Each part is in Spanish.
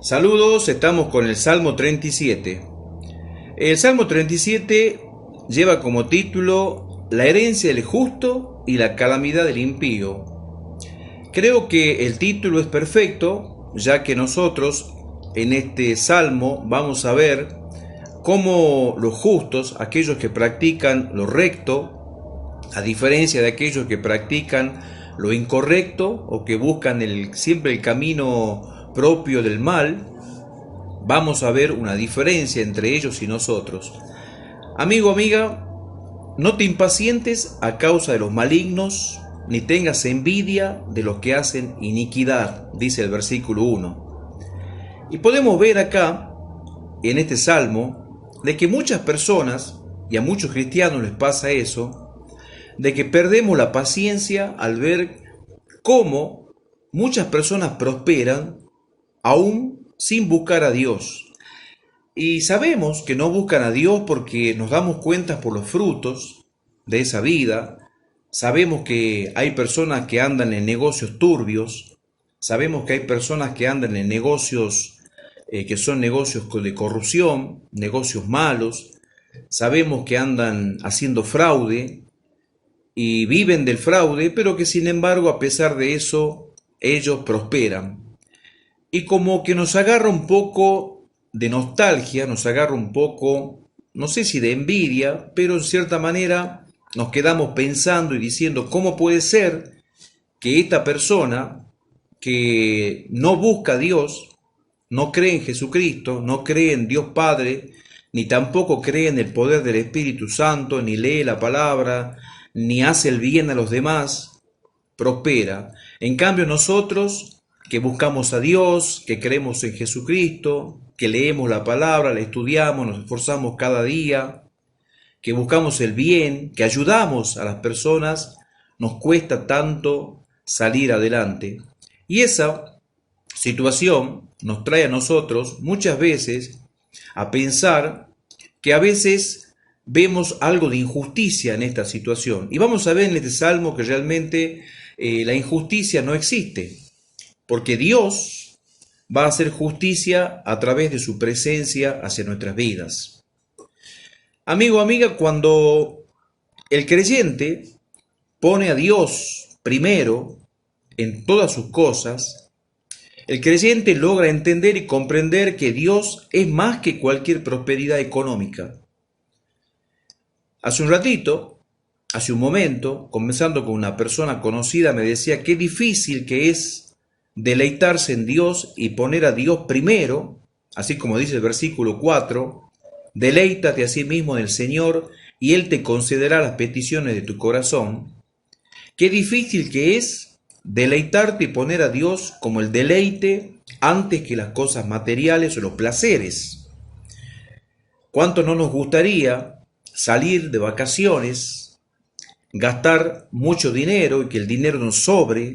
Saludos, estamos con el Salmo 37. El Salmo 37 lleva como título La herencia del justo y la calamidad del impío. Creo que el título es perfecto, ya que nosotros en este Salmo vamos a ver cómo los justos, aquellos que practican lo recto, a diferencia de aquellos que practican lo incorrecto o que buscan siempre el camino propio del mal, vamos a ver una diferencia entre ellos y nosotros. Amigo, amiga, no te impacientes a causa de los malignos, ni tengas envidia de los que hacen iniquidad, dice el versículo 1. Y podemos ver acá, en este salmo, de que muchas personas, y a muchos cristianos les pasa eso, de que perdemos la paciencia al ver cómo muchas personas prosperan aún sin buscar a Dios. Y sabemos que no buscan a Dios porque nos damos cuenta por los frutos de esa vida. Sabemos que hay personas que andan en negocios turbios. Sabemos que hay personas que andan en negocios que son negocios de corrupción, negocios malos. Sabemos que andan haciendo fraude y viven del fraude, pero que sin embargo, a pesar de eso, ellos prosperan. Y como que nos agarra un poco de nostalgia, nos agarra un poco, no sé si de envidia, pero en cierta manera nos quedamos pensando y diciendo, ¿cómo puede ser que esta persona que no busca a Dios, no cree en Jesucristo, no cree en Dios Padre, ni tampoco cree en el poder del Espíritu Santo, ni lee la palabra, ni hace el bien a los demás, prospera? En cambio nosotros, que buscamos a Dios, que creemos en Jesucristo, que leemos la palabra, la estudiamos, nos esforzamos cada día, que buscamos el bien, que ayudamos a las personas, nos cuesta tanto salir adelante. Y esa situación nos trae a nosotros muchas veces a pensar que a veces vemos algo de injusticia en esta situación. Y vamos a ver en este salmo que realmente la injusticia no existe, porque Dios va a hacer justicia a través de su presencia hacia nuestras vidas. Amigo, amiga, cuando el creyente pone a Dios primero en todas sus cosas, el creyente logra entender y comprender que Dios es más que cualquier prosperidad económica. Hace un ratito, hace un momento, conversando con una persona conocida, me decía qué difícil que es deleitarse en Dios y poner a Dios primero, así como dice el versículo 4, deleítate a sí mismo en el Señor y Él te concederá las peticiones de tu corazón. Qué difícil que es deleitarte y poner a Dios como el deleite antes que las cosas materiales o los placeres. ¿Cuánto no nos gustaría salir de vacaciones, gastar mucho dinero y que el dinero nos sobre,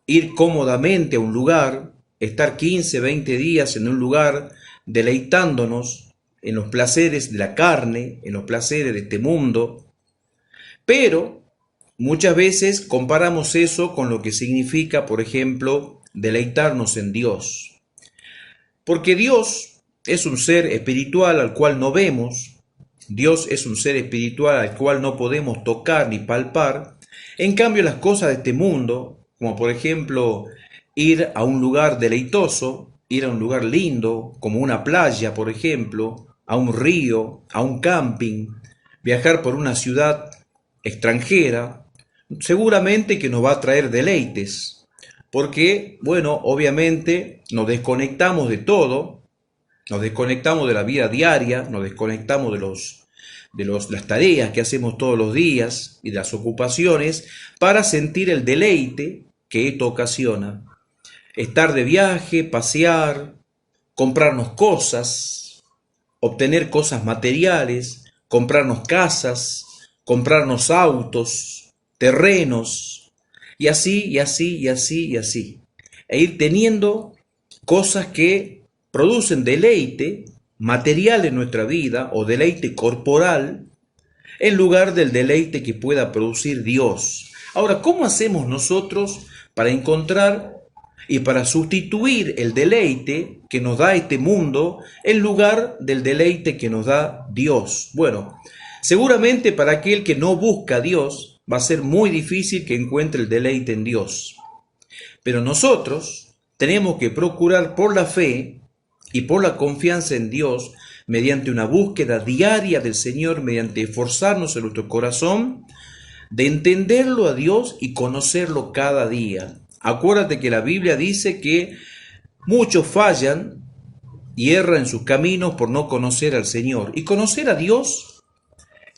ir cómodamente a un lugar, estar 15, 20 días en un lugar deleitándonos en los placeres de la carne, en los placeres de este mundo? Pero muchas veces comparamos eso con lo que significa, por ejemplo, deleitarnos en Dios. Porque Dios es un ser espiritual al cual no vemos, Dios es un ser espiritual al cual no podemos tocar ni palpar. En cambio, las cosas de este mundo, como por ejemplo ir a un lugar deleitoso, ir a un lugar lindo, como una playa, por ejemplo, a un río, a un camping, viajar por una ciudad extranjera, seguramente que nos va a traer deleites, porque, bueno, obviamente nos desconectamos de todo, nos desconectamos de la vida diaria, nos desconectamos de las tareas que hacemos todos los días y de las ocupaciones para sentir el deleite que esto ocasiona. Estar de viaje, pasear, comprarnos cosas, obtener cosas materiales, comprarnos casas, comprarnos autos, terrenos, y así, y así, y así, y así. E ir teniendo cosas que producen deleite material en nuestra vida o deleite corporal en lugar del deleite que pueda producir Dios. Ahora, ¿cómo hacemos nosotros para encontrar y para sustituir el deleite que nos da este mundo en lugar del deleite que nos da Dios. Bueno, seguramente para aquel que no busca a Dios va a ser muy difícil que encuentre el deleite en Dios. Pero nosotros tenemos que procurar por la fe y por la confianza en Dios, mediante una búsqueda diaria del Señor, mediante esforzarnos en nuestro corazón, de entenderlo a Dios y conocerlo cada día. Acuérdate que la Biblia dice que muchos fallan y erran en sus caminos por no conocer al Señor. Y conocer a Dios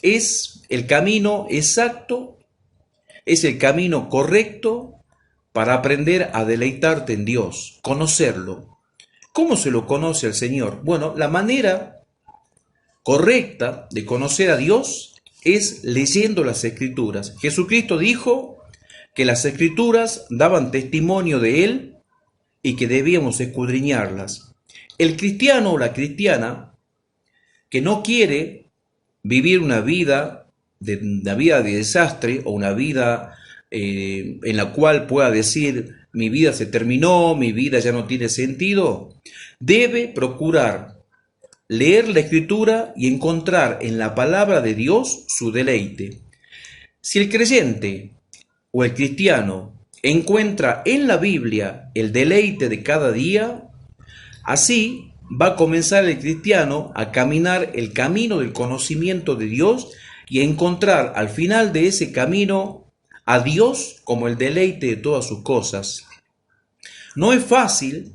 es el camino exacto, es el camino correcto para aprender a deleitarte en Dios, conocerlo. ¿Cómo se lo conoce al Señor? Bueno, la manera correcta de conocer a Dios es leyendo las Escrituras. Jesucristo dijo que las Escrituras daban testimonio de Él y que debíamos escudriñarlas. El cristiano o la cristiana que no quiere vivir una vida de desastre o una vida en la cual pueda decir mi vida se terminó, mi vida ya no tiene sentido, debe procurar leer la Escritura y encontrar en la palabra de Dios su deleite. Si el creyente o el cristiano encuentra en la Biblia el deleite de cada día, así va a comenzar el cristiano a caminar el camino del conocimiento de Dios y a encontrar al final de ese camino a Dios como el deleite de todas sus cosas. No es fácil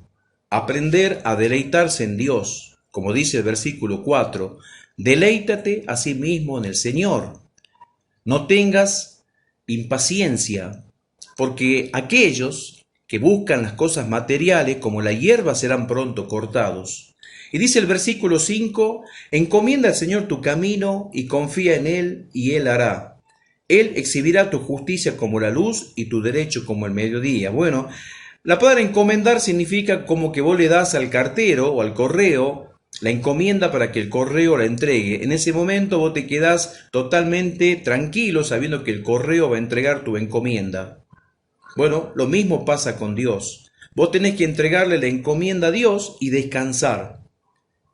aprender a deleitarse en Dios, como dice el versículo 4, deleítate a sí mismo en el Señor. No tengas impaciencia, porque aquellos que buscan las cosas materiales como la hierba serán pronto cortados. Y dice el versículo 5, encomienda al Señor tu camino y confía en Él y Él hará. Él exhibirá tu justicia como la luz y tu derecho como el mediodía. Bueno, la palabra encomendar significa como que vos le das al cartero o al correo la encomienda para que el correo la entregue. En ese momento vos te quedás totalmente tranquilo sabiendo que el correo va a entregar tu encomienda. Bueno, lo mismo pasa con Dios. Vos tenés que entregarle la encomienda a Dios y descansar,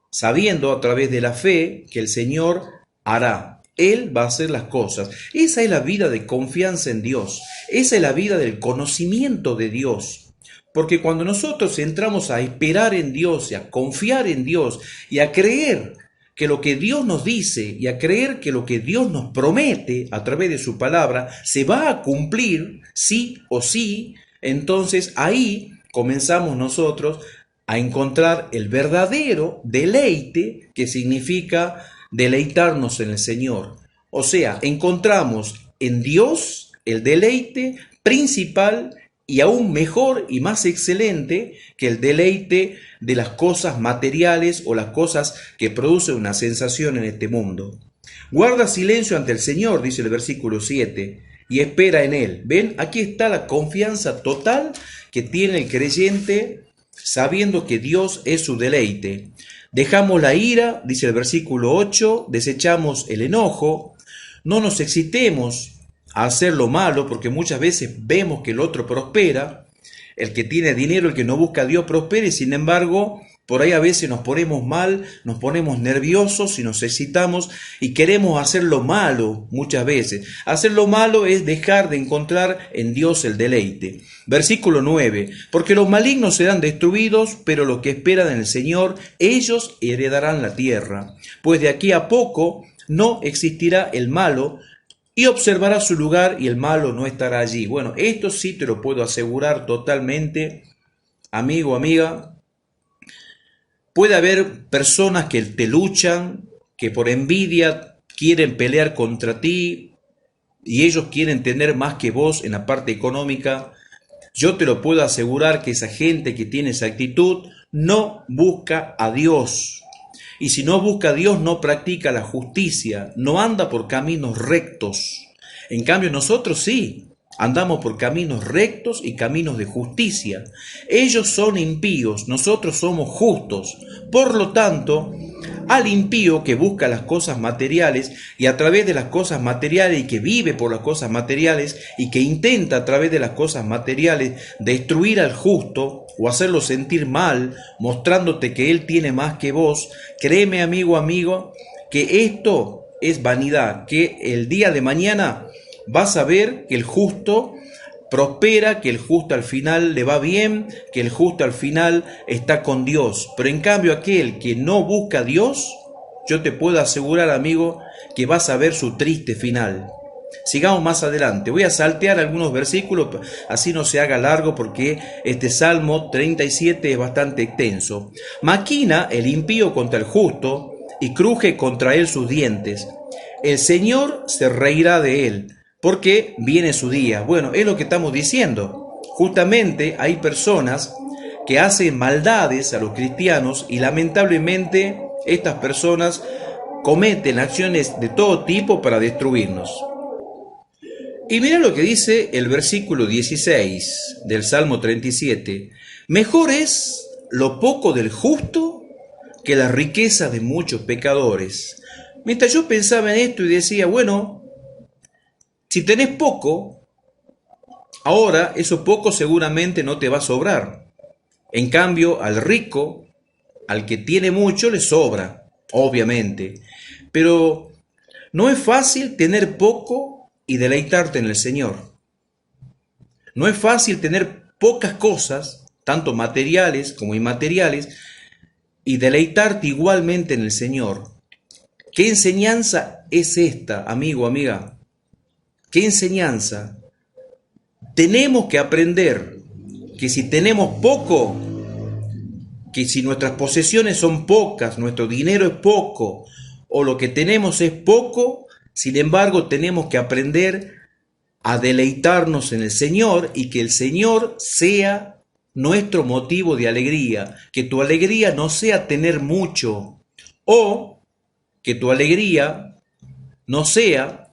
sabiendo a través de la fe que el Señor hará. Él va a hacer las cosas. Esa es la vida de confianza en Dios. Esa es la vida del conocimiento de Dios. Porque cuando nosotros entramos a esperar en Dios y a confiar en Dios y a creer que lo que Dios nos dice y a creer que lo que Dios nos promete a través de su palabra se va a cumplir sí o sí, entonces ahí comenzamos nosotros a encontrar el verdadero deleite que significa deleitarnos en el Señor. O sea, encontramos en Dios el deleite principal y aún mejor y más excelente que el deleite de las cosas materiales o las cosas que producen una sensación en este mundo. Guarda silencio ante el Señor, dice el versículo 7, y espera en Él. ¿Ven? Aquí está la confianza total que tiene el creyente sabiendo que Dios es su deleite. Dejamos la ira, dice el versículo 8, desechamos el enojo, no nos excitemos a hacer lo malo, porque muchas veces vemos que el otro prospera, el que tiene dinero, el que no busca a Dios prospera, y sin embargo, por ahí a veces nos ponemos mal, nos ponemos nerviosos y nos excitamos y queremos hacer lo malo muchas veces. Hacer lo malo es dejar de encontrar en Dios el deleite. Versículo 9, porque los malignos serán destruidos, pero los que esperan en el Señor, ellos heredarán la tierra. Pues de aquí a poco no existirá el malo, y observará su lugar y el malo no estará allí. Bueno, esto sí te lo puedo asegurar totalmente, amigo, amiga. Puede haber personas que te luchan, que por envidia quieren pelear contra ti y ellos quieren tener más que vos en la parte económica. Yo te lo puedo asegurar que esa gente que tiene esa actitud no busca a Dios. Y si no busca a Dios, no practica la justicia, no anda por caminos rectos. En cambio, nosotros sí, andamos por caminos rectos y caminos de justicia. Ellos son impíos, nosotros somos justos. Por lo tanto, al impío que busca las cosas materiales y a través de las cosas materiales y que vive por las cosas materiales y que intenta a través de las cosas materiales destruir al justo o hacerlo sentir mal, mostrándote que él tiene más que vos, créeme amigo, que esto es vanidad, que el día de mañana vas a ver que el justo prospera, que el justo al final le va bien, que el justo al final está con Dios. Pero en cambio aquel que no busca a Dios, yo te puedo asegurar, amigo, que vas a ver su triste final. Sigamos más adelante. Voy a saltear algunos versículos, así no se haga largo porque este Salmo 37 es bastante extenso. Maquina el impío contra el justo y cruje contra él sus dientes. El Señor se reirá de él, porque viene su día. Bueno, es lo que estamos diciendo. Justamente hay personas que hacen maldades a los cristianos y lamentablemente estas personas cometen acciones de todo tipo para destruirnos. Y mira lo que dice el versículo 16 del Salmo 37. Mejor es lo poco del justo que la riqueza de muchos pecadores. Mientras yo pensaba en esto y decía, bueno, si tenés poco, ahora eso poco seguramente no te va a sobrar. En cambio, al rico, al que tiene mucho, le sobra, obviamente. Pero no es fácil tener poco y deleitarte en el Señor. No es fácil tener pocas cosas, tanto materiales como inmateriales, y deleitarte igualmente en el Señor. ¿Qué enseñanza es esta, amigo, amiga? ¿Qué enseñanza? Tenemos que aprender que si tenemos poco, que si nuestras posesiones son pocas, nuestro dinero es poco, o lo que tenemos es poco, sin embargo tenemos que aprender a deleitarnos en el Señor y que el Señor sea nuestro motivo de alegría, que tu alegría no sea tener mucho, o que tu alegría no sea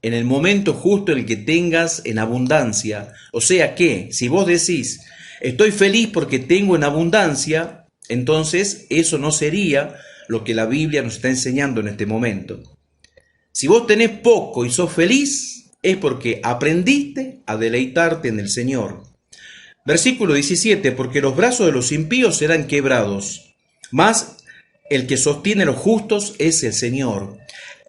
en el momento justo el que tengas en abundancia. O sea que, si vos decís, estoy feliz porque tengo en abundancia, entonces eso no sería lo que la Biblia nos está enseñando en este momento. Si vos tenés poco y sos feliz, es porque aprendiste a deleitarte en el Señor. Versículo 17, porque los brazos de los impíos serán quebrados, mas el que sostiene a los justos es el Señor.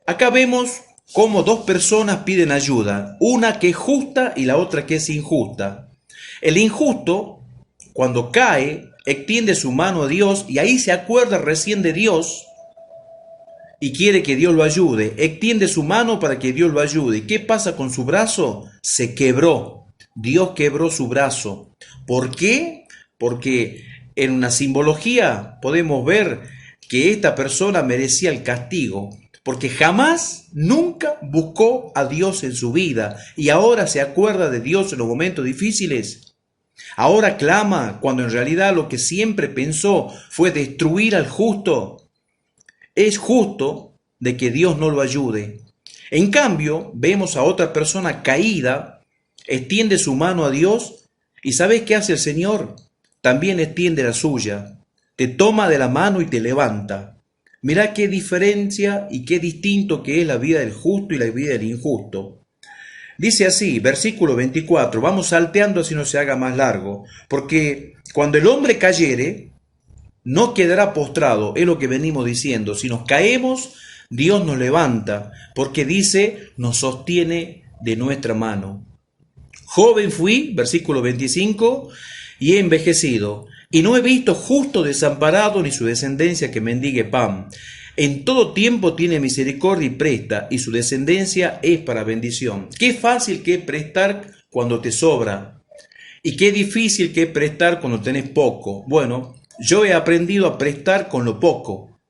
Acá vemos cómo dos personas piden ayuda, una que es justa y la otra que es injusta. El injusto, cuando cae, extiende su mano a Dios y ahí se acuerda recién de Dios y quiere que Dios lo ayude. Extiende su mano para que Dios lo ayude. ¿Y qué pasa con su brazo? Se quebró. Dios quebró su brazo. ¿Por qué? Porque en una simbología podemos ver que esta persona merecía el castigo, porque jamás, nunca buscó a Dios en su vida y ahora se acuerda de Dios en los momentos difíciles. Ahora clama cuando en realidad lo que siempre pensó fue destruir al justo. Es justo de que Dios no lo ayude. En cambio, vemos a otra persona caída, extiende su mano a Dios y ¿sabes qué hace el Señor? También extiende la suya, te toma de la mano y te levanta. Mirá qué diferencia y qué distinto que es la vida del justo y la vida del injusto. Dice así, versículo 24, vamos salteando así no se haga más largo, porque cuando el hombre cayere, no quedará postrado, es lo que venimos diciendo. Si nos caemos, Dios nos levanta, porque dice, nos sostiene de nuestra mano. Joven fui, versículo 25, y he envejecido, y no he visto justo desamparado ni su descendencia que mendigue pan. En todo tiempo tiene misericordia y presta, y su descendencia es para bendición. Qué fácil que es prestar cuando te sobra, y qué difícil que es prestar cuando tenés poco. Bueno, yo he aprendido a prestar con lo poco.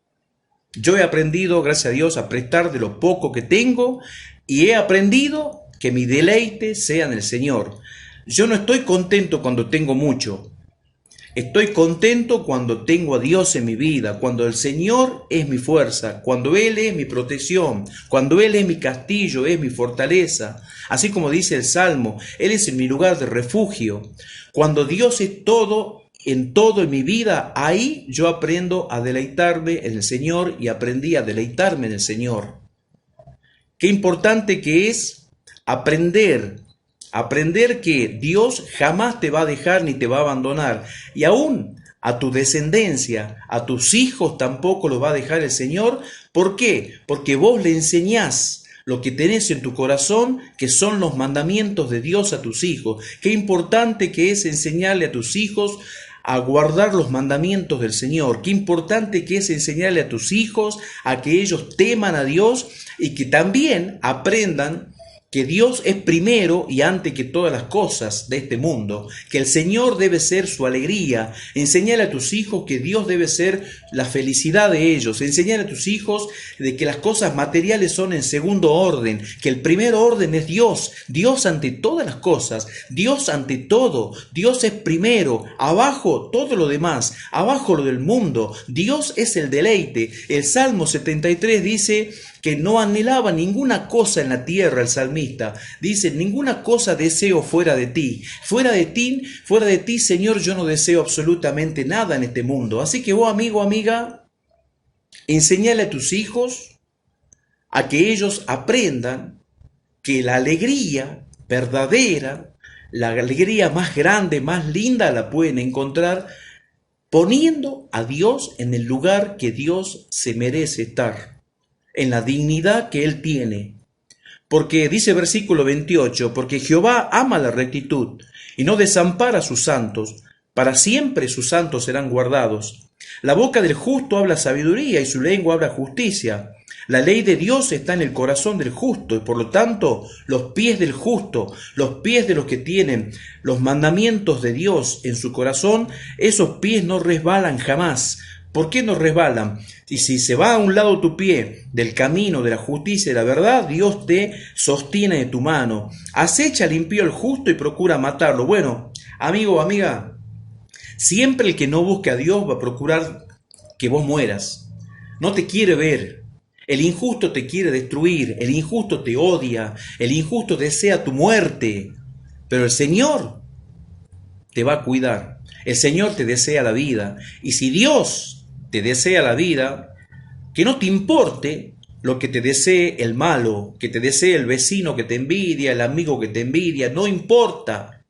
Yo he aprendido, gracias a Dios, a prestar de lo poco que tengo, y he aprendido que mi deleite sea en el Señor. Yo no estoy contento cuando tengo mucho. Estoy contento cuando tengo a Dios en mi vida, cuando el Señor es mi fuerza, cuando Él es mi protección, cuando Él es mi castillo, es mi fortaleza. Así como dice el Salmo, Él es mi lugar de refugio. Cuando Dios es todo en todo en mi vida, ahí yo aprendo a deleitarme en el Señor y aprendí a deleitarme en el Señor. Qué importante que es aprender que Dios jamás te va a dejar ni te va a abandonar. Y aún a tu descendencia, a tus hijos tampoco lo va a dejar el Señor. ¿Por qué? Porque vos le enseñás lo que tenés en tu corazón, que son los mandamientos de Dios a tus hijos. Qué importante que es enseñarle a tus hijos a guardar los mandamientos del Señor. Qué importante que es enseñarle a tus hijos a que ellos teman a Dios y que también aprendan que Dios es primero y antes que todas las cosas de este mundo, que el Señor debe ser su alegría. Enseñale a tus hijos que Dios debe ser la felicidad de ellos. Enseñale a tus hijos de que las cosas materiales son en segundo orden, que el primer orden es Dios, Dios ante todas las cosas, Dios ante todo, Dios es primero, abajo todo lo demás, abajo lo del mundo, Dios es el deleite. El Salmo 73 dice que no anhelaba ninguna cosa en la tierra, el salmista. Dice, ninguna cosa deseo fuera de ti. Fuera de ti, Señor, yo no deseo absolutamente nada en este mundo. Así que vos, amigo, amiga, enseñale a tus hijos a que ellos aprendan que la alegría verdadera, la alegría más grande, más linda, la pueden encontrar poniendo a Dios en el lugar que Dios se merece estar, en la dignidad que Él tiene. Porque dice versículo 28, porque Jehová ama la rectitud y no desampara a sus santos, para siempre sus santos serán guardados. La boca del justo habla sabiduría y su lengua habla justicia. La ley de Dios está en el corazón del justo y por lo tanto los pies del justo, los pies de los que tienen los mandamientos de Dios en su corazón, esos pies no resbalan jamás. ¿Por qué no resbalan? Y si se va a un lado tu pie del camino de la justicia y de la verdad, Dios te sostiene de tu mano. Acecha al impío al justo y procura matarlo. Bueno, amigo o amiga, siempre el que no busque a Dios va a procurar que vos mueras. No te quiere ver. El injusto te quiere destruir. El injusto te odia. El injusto desea tu muerte. Pero el Señor te va a cuidar. El Señor te desea la vida. Y si Dios te desea la vida, que no te importe lo que te desee el malo, que te desee el vecino que te envidia, el amigo que te envidia, no importa.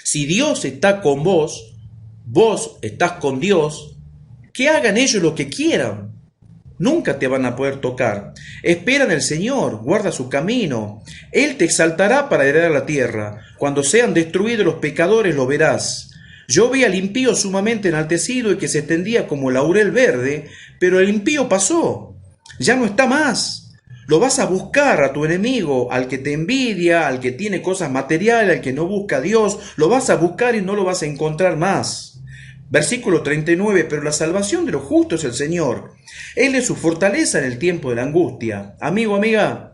Si Dios está con vos, vos estás con Dios, que hagan ellos lo que quieran. Nunca te van a poder tocar. Espera en el Señor, guarda su camino. Él te exaltará para heredar la tierra. Cuando sean destruidos los pecadores lo verás. Yo vi al impío sumamente enaltecido y que se extendía como laurel verde, pero el impío pasó, ya no está más. Lo vas a buscar a tu enemigo, al que te envidia, al que tiene cosas materiales, al que no busca a Dios, lo vas a buscar y no lo vas a encontrar más. Versículo 39, pero la salvación de los justos es el Señor. Él es su fortaleza en el tiempo de la angustia. Amigo, amiga,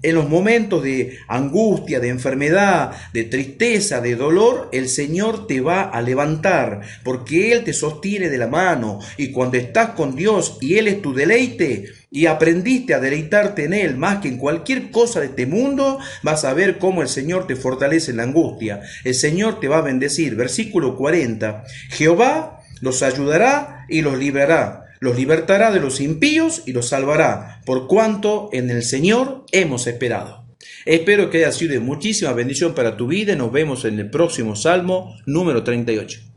en los momentos de angustia, de enfermedad, de tristeza, de dolor, el Señor te va a levantar, porque Él te sostiene de la mano. Y cuando estás con Dios y Él es tu deleite, y aprendiste a deleitarte en Él más que en cualquier cosa de este mundo, vas a ver cómo el Señor te fortalece en la angustia. El Señor te va a bendecir. Versículo 40. Jehová los ayudará y los librará. Los libertará de los impíos y los salvará, por cuanto en el Señor hemos esperado. Espero que haya sido de muchísima bendición para tu vida y nos vemos en el próximo Salmo número 38.